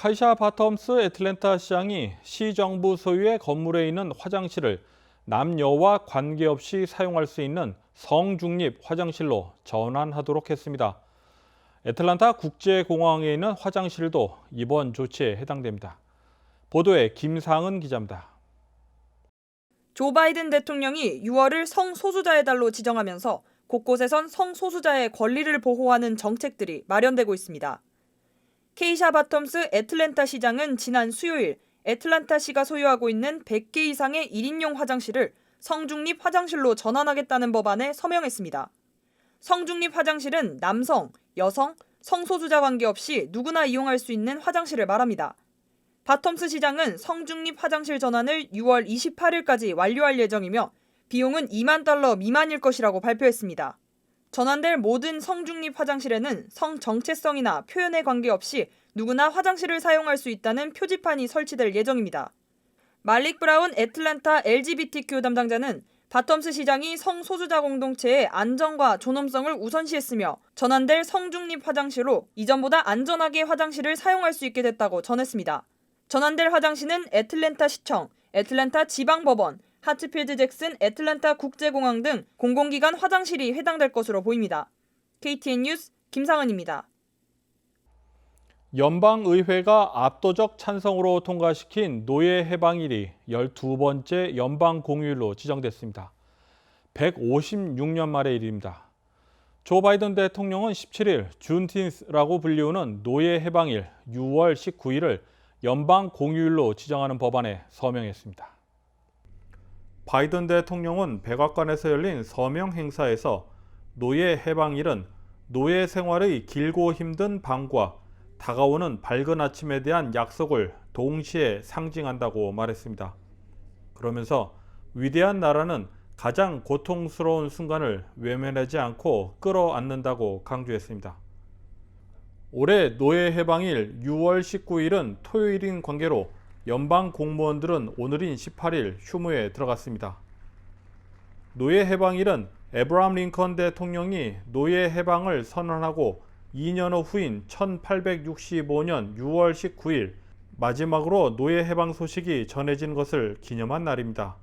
카이샤 바텀스 애틀랜타 시장이 시정부 소유의 건물에 있는 화장실을 남녀와 관계없이 사용할 수 있는 성중립 화장실로 전환하도록 했습니다. 애틀랜타 국제공항에 있는 화장실도 이번 조치에 해당됩니다. 보도에 김상은 기자입니다. 조 바이든 대통령이 6월을 성소수자의 달로 지정하면서 곳곳에선 성소수자의 권리를 보호하는 정책들이 마련되고 있습니다. 케이샤 바텀스 애틀랜타 시장은 지난 수요일 애틀랜타시가 소유하고 있는 100개 이상의 1인용 화장실을 성중립 화장실로 전환하겠다는 법안에 서명했습니다. 성중립 화장실은 남성, 여성, 성소수자 관계없이 누구나 이용할 수 있는 화장실을 말합니다. 바텀스 시장은 성중립 화장실 전환을 6월 28일까지 완료할 예정이며 비용은 $2만 미만일 것이라고 발표했습니다. 전환될 모든 성중립 화장실에는 성 정체성이나 표현에 관계없이 누구나 화장실을 사용할 수 있다는 표지판이 설치될 예정입니다. 말릭 브라운 애틀랜타 LGBTQ 담당자는 바텀스 시장이 성소수자 공동체의 안전과 존엄성을 우선시했으며 전환될 성중립 화장실로 이전보다 안전하게 화장실을 사용할 수 있게 됐다고 전했습니다. 전환될 화장실은 애틀랜타 시청, 애틀랜타 지방법원, 하츠필드 잭슨 애틀랜타 국제공항 등 공공기관 화장실이 해당될 것으로 보입니다. KTN 뉴스 김상은입니다. 연방의회가 압도적 찬성으로 통과시킨 노예 해방일이 12번째 연방 공휴일로 지정됐습니다. 156년 만의 일입니다. 조 바이든 대통령은 17일 준틴스라고 불리우는 노예 해방일 6월 19일을 연방 공휴일로 지정하는 법안에 서명했습니다. 바이든 대통령은 백악관에서 열린 서명 행사에서 노예 해방일은 노예 생활의 길고 힘든 밤과 다가오는 밝은 아침에 대한 약속을 동시에 상징한다고 말했습니다. 그러면서 위대한 나라는 가장 고통스러운 순간을 외면하지 않고 끌어안는다고 강조했습니다. 올해 노예 해방일 6월 19일은 토요일인 관계로 연방 공무원들은 오늘인 18일 휴무에 들어갔습니다. 노예 해방일은 에브라함 링컨 대통령이 노예 해방을 선언하고 2년 후인 1865년 6월 19일 마지막으로 노예 해방 소식이 전해진 것을 기념한 날입니다.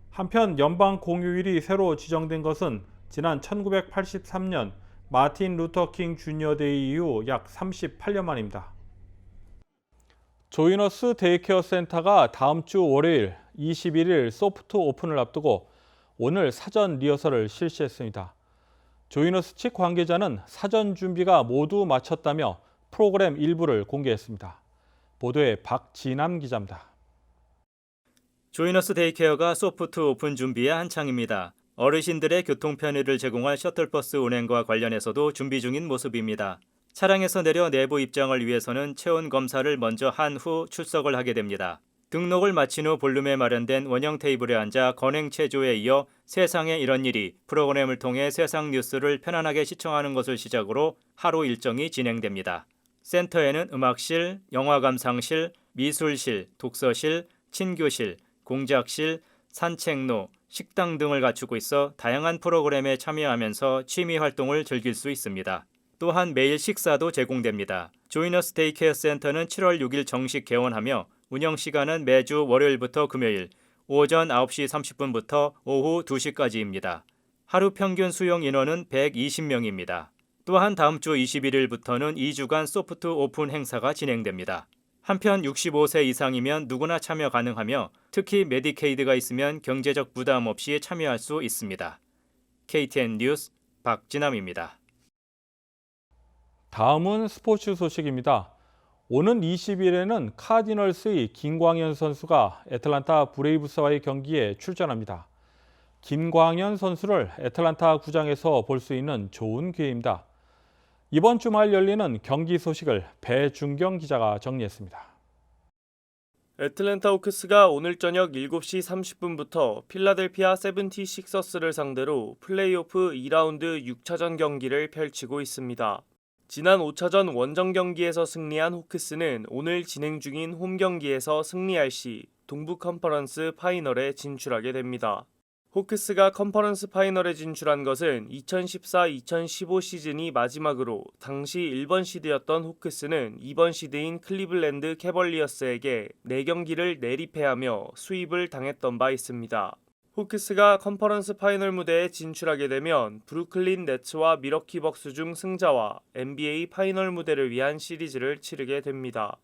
한편 연방 공휴일이 새로 지정된 것은 지난 1983년 마틴 루터 킹 주니어 데이 이후 약 38년 만입니다. 조이너스 데이케어 센터가 다음 주 월요일 21일 소프트 오픈을 앞두고 오늘 사전 리허설을 실시했습니다. 조이너스 측 관계자는 사전 준비가 모두 마쳤다며 프로그램 일부를 공개했습니다. 보도에 박진남 기자입니다. 조이너스 데이케어가 소프트 오픈 준비에 한창입니다. 어르신들의 교통 편의를 제공할 셔틀버스 운행과 관련해서도 준비 중인 모습입니다. 차량에서 내려 내부 입장을 위해서는 체온 검사를 먼저 한 후 출석을 하게 됩니다. 등록을 마친 후 볼룸에 마련된 원형 테이블에 앉아 건행 체조에 이어 세상에 이런 일이 프로그램을 통해 세상 뉴스를 편안하게 시청하는 것을 시작으로 하루 일정이 진행됩니다. 센터에는 음악실, 영화 감상실, 미술실, 독서실, 친교실, 공작실, 산책로, 식당 등을 갖추고 있어 다양한 프로그램에 참여하면서 취미 활동을 즐길 수 있습니다. 또한 매일 식사도 제공됩니다. 조이너스 데이케어 센터는 7월 6일 정식 개원하며 운영 시간은 매주 월요일부터 금요일 오전 9시 30분부터 오후 2시까지입니다. 하루 평균 수용 인원은 120명입니다. 또한 다음 주 21일부터는 2주간 소프트 오픈 행사가 진행됩니다. 한편 65세 이상이면 누구나 참여 가능하며 특히 메디케이드가 있으면 경제적 부담 없이 참여할 수 있습니다. KTN 뉴스 박진남입니다. 다음은 스포츠 소식입니다. 오는 20일에는 카디널스의 김광현 선수가 애틀랜타 브레이브스와의 경기에 출전합니다. 김광현 선수를 애틀랜타 구장에서 볼 수 있는 좋은 기회입니다. 이번 주말 열리는 경기 소식을 배준경 기자가 정리했습니다. 애틀랜타 호크스가 오늘 저녁 7시 30분부터 필라델피아 세븐티식서스를 상대로 플레이오프 2라운드 6차전 경기를 펼치고 있습니다. 지난 5차전 원정 경기에서 승리한 호크스는 오늘 진행 중인 홈 경기에서 승리할 시 동부 컨퍼런스 파이널에 진출하게 됩니다. 호크스가 컨퍼런스 파이널에 진출한 것은 2014-2015 시즌이 마지막으로 당시 1번 시드였던 호크스는 2번 시드인 클리블랜드 캐벌리어스에게 4경기를 내리패하며 수입을 당했던 바 있습니다. 호크스가 컨퍼런스 파이널 무대에 진출하게 되면 브루클린 네츠와 밀워키 벅스 중 승자와 NBA 파이널 무대를 위한 시리즈를 치르게 됩니다.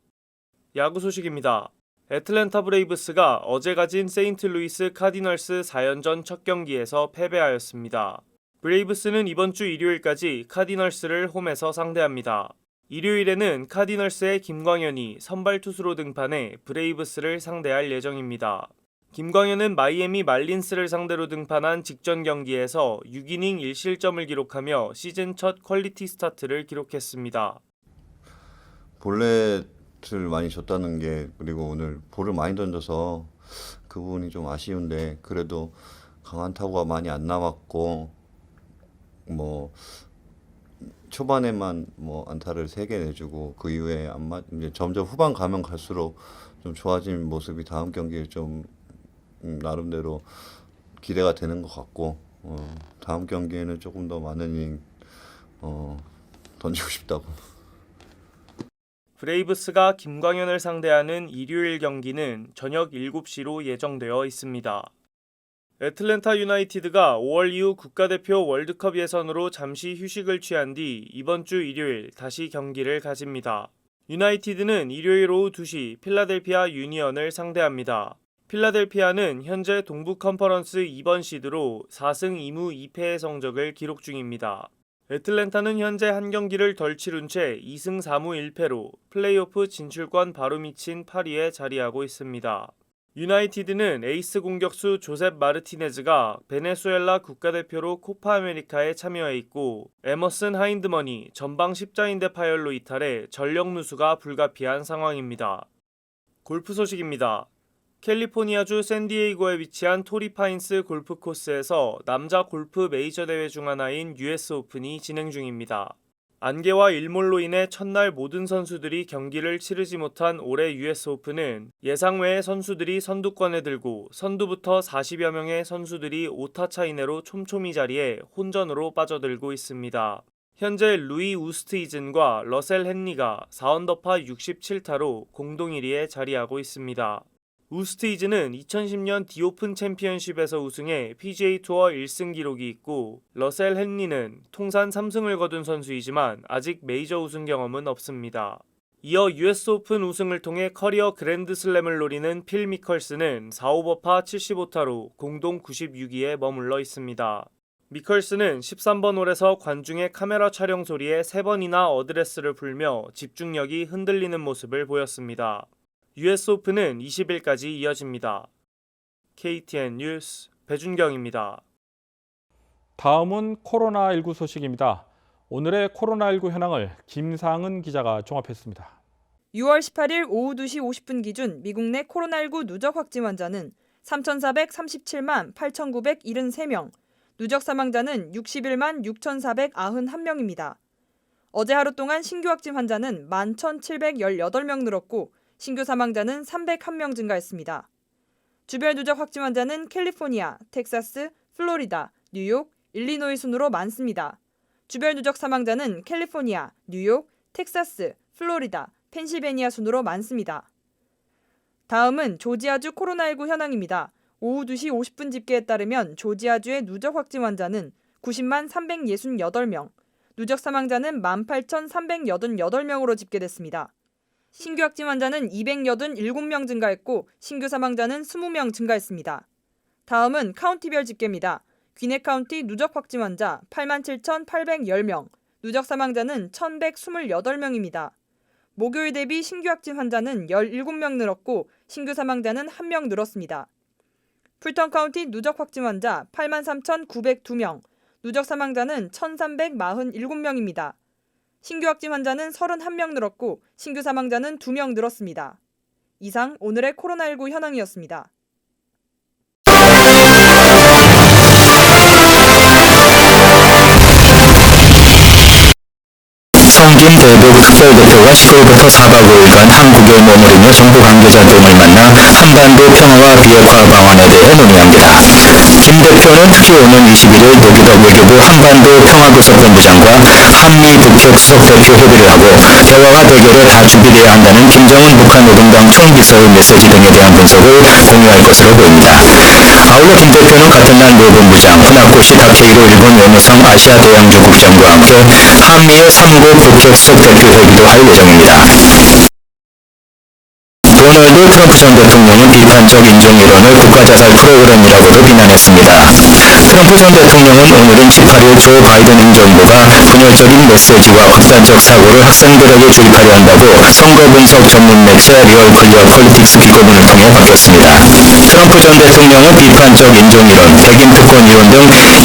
야구 소식입니다. 애틀랜타 브레이브스가 어제 가진 세인트루이스 카디널스 4연전 첫 경기에서 패배하였습니다. 브레이브스는 이번 주 일요일까지 카디널스를 홈에서 상대합니다. 일요일에는 카디널스의 김광현이 선발 투수로 등판해 브레이브스를 상대할 예정입니다. 김광현은 마이애미 말린스를 상대로 등판한 직전 경기에서 6이닝 1실점을 기록하며 시즌 첫 퀄리티 스타트를 기록했습니다. 볼넷을 많이 줬다는 게, 그리고 오늘 볼을 많이 던져서 그 부분이 좀 아쉬운데, 그래도 강한 타구가 많이 안 남았고, 초반에만 안타를 3개 내주고 그 이후에 이제 점점 후반 가면 갈수록 좀 좋아진 모습이 다음 경기에 좀 나름대로 기대가 되는 것 같고, 다음 경기에는 조금 더 많은 이닝 던지고 싶다고. 브레이브스가 김광현을 상대하는 일요일 경기는 저녁 7시로 예정되어 있습니다. 애틀랜타 유나이티드가 5월 이후 국가대표 월드컵 예선으로 잠시 휴식을 취한 뒤 이번 주 일요일 다시 경기를 가집니다. 유나이티드는 일요일 오후 2시 필라델피아 유니언을 상대합니다. 필라델피아는 현재 동부 컨퍼런스 2번 시드로 4승 2무 2패의 성적을 기록 중입니다. 애틀랜타는 현재 한 경기를 덜 치룬 채 2승 4무 1패로 플레이오프 진출권 바로 미친 8위에 자리하고 있습니다. 유나이티드는 에이스 공격수 조셉 마르티네즈가 베네수엘라 국가대표로 코파 아메리카에 참여해 있고, 에머슨 하인드먼이 전방 십자인대 파열로 이탈해 전력 누수가 불가피한 상황입니다. 골프 소식입니다. 캘리포니아주 샌디에이고에 위치한 토리파인스 골프 코스에서 남자 골프 메이저 대회 중 하나인 US 오픈이 진행 중입니다. 안개와 일몰로 인해 첫날 모든 선수들이 경기를 치르지 못한 올해 US 오픈은 예상 외의 선수들이 선두권에 들고 선두부터 40여 명의 선수들이 5타 차 이내로 촘촘히 자리에 혼전으로 빠져들고 있습니다. 현재 루이 우스트이즌과 러셀 헨리가 4언더파 67타로 공동 1위에 자리하고 있습니다. 우스트이즈는 2010년 디오픈 챔피언십에서 우승해 PGA 투어 1승 기록이 있고, 러셀 헨리는 통산 3승을 거둔 선수이지만 아직 메이저 우승 경험은 없습니다. 이어 US 오픈 우승을 통해 커리어 그랜드슬램을 노리는 필 미컬스는 4오버파 75타로 공동 96위에 머물러 있습니다. 미컬스는 13번 홀에서 관중의 카메라 촬영 소리에 3번이나 어드레스를 풀며 집중력이 흔들리는 모습을 보였습니다. US 오픈은 20일까지 이어집니다. KTN 뉴스 배준경입니다. 다음은 코로나19 소식입니다. 오늘의 코로나19 현황을 김상은 기자가 종합했습니다. 6월 18일 오후 2시 50분 기준 미국 내 코로나19 누적 확진 환자는 3,437만 8,973명, 누적 사망자는 61만 6,491명입니다. 어제 하루 동안 신규 확진 환자는 11,718명 늘었고, 신규 사망자는 301명 증가했습니다. 주별 누적 확진 환자는 캘리포니아, 텍사스, 플로리다, 뉴욕, 일리노이 순으로 많습니다. 주별 누적 사망자는 캘리포니아, 뉴욕, 텍사스, 플로리다, 펜실베니아 순으로 많습니다. 다음은 조지아주 코로나19 현황입니다. 오후 2시 50분 집계에 따르면 조지아주의 누적 확진 환자는 90만 368명, 누적 사망자는 18,388명으로 집계됐습니다. 신규 확진 환자는 287명 증가했고, 신규 사망자는 20명 증가했습니다. 다음은 카운티별 집계입니다. 귀넷 카운티 누적 확진 환자 87,810명, 누적 사망자는 1,128명입니다. 목요일 대비 신규 확진 환자는 17명 늘었고, 신규 사망자는 1명 늘었습니다. 풀턴 카운티 누적 확진 환자 83,902명, 누적 사망자는 1,347명입니다. 신규 확진 환자는 31명 늘었고, 신규 사망자는 2명 늘었습니다. 이상 오늘의 코로나19 현황이었습니다. 성 김 대북 특별대표가 10월부터 4박 5일간 한국에 머무르며 정부 관계자 등을 만나 한반도 평화와 비핵화 방안에 대해 논의합니다. 김 대표는 특히 오는 21일 노기덕 외교부 한반도 평화교섭본부장과 한미 북핵 수석대표 협의를 하고 대화와 대결에 다 준비되어야 한다는 김정은 북한 노동당 총비서의 메시지 등에 대한 분석을 공유할 것으로 보입니다. 아울러 김 대표는 같은 날 노 본부장, 후나코시 타케이로 일본 외무성 아시아대양조 국장과 함께 한미일 3국 북핵 수석대표 회의도 할 예정입니다. 도널드 트럼프 전 대통령은 비판적 인종이론을 국가자살 프로그램이라고도 비난했습니다. 트럼프 전 대통령은 오늘은 18일 조 바이든 행정부가 분열적인 메시지와 극단적 사고를 학생들에게 주입하려 한다고 선거 분석 전문 매체 리얼 클리어 폴리틱스 기고문을 통해 밝혔습니다. 트럼프 전 대통령은 비판적 인종이론, 백인 특권 이론 등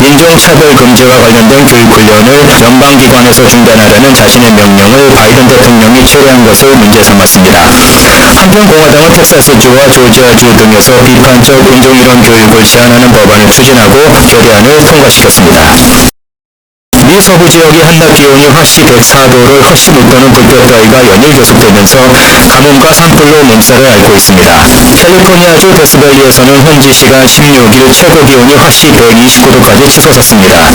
인종차별 금지와 관련된 교육 훈련을 연방기관에서 중단하라는 자신의 명령을 바이든 대통령이 철회한 것을 문제 삼았습니다. 한편 공화당은 텍사스주와 조지아주 등에서 비판적 인종이론 교육을 제한하는 법안을 추진하고 결의안을 통과시켰습니다. 미 서부 지역의 한낮 기온이 화씨 104도를 훨씬 웃도는 불볕더위가 연일 계속되면서 가뭄과 산불로 몸살을 앓고 있습니다. 캘리포니아주 데스밸리에서는 현지 시간 16일 최고 기온이 화씨 129도까지 치솟았습니다.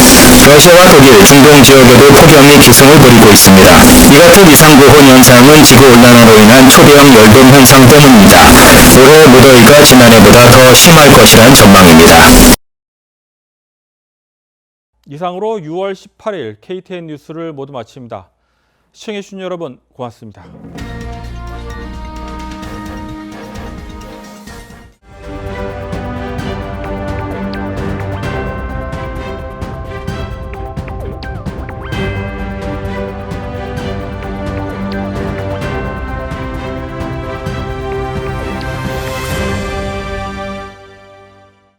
러시아와 독일, 중동 지역에도 폭염이 기승을 부리고 있습니다. 이 같은 이상고온 현상은 지구온난화로 인한 초대형 열돔 현상 때문입니다. 올해 무더위가 지난해보다 더 심할 것이란 전망입니다. 이상으로 6월 18일 KTN 뉴스를 모두 마칩니다. 시청해주신 여러분 고맙습니다.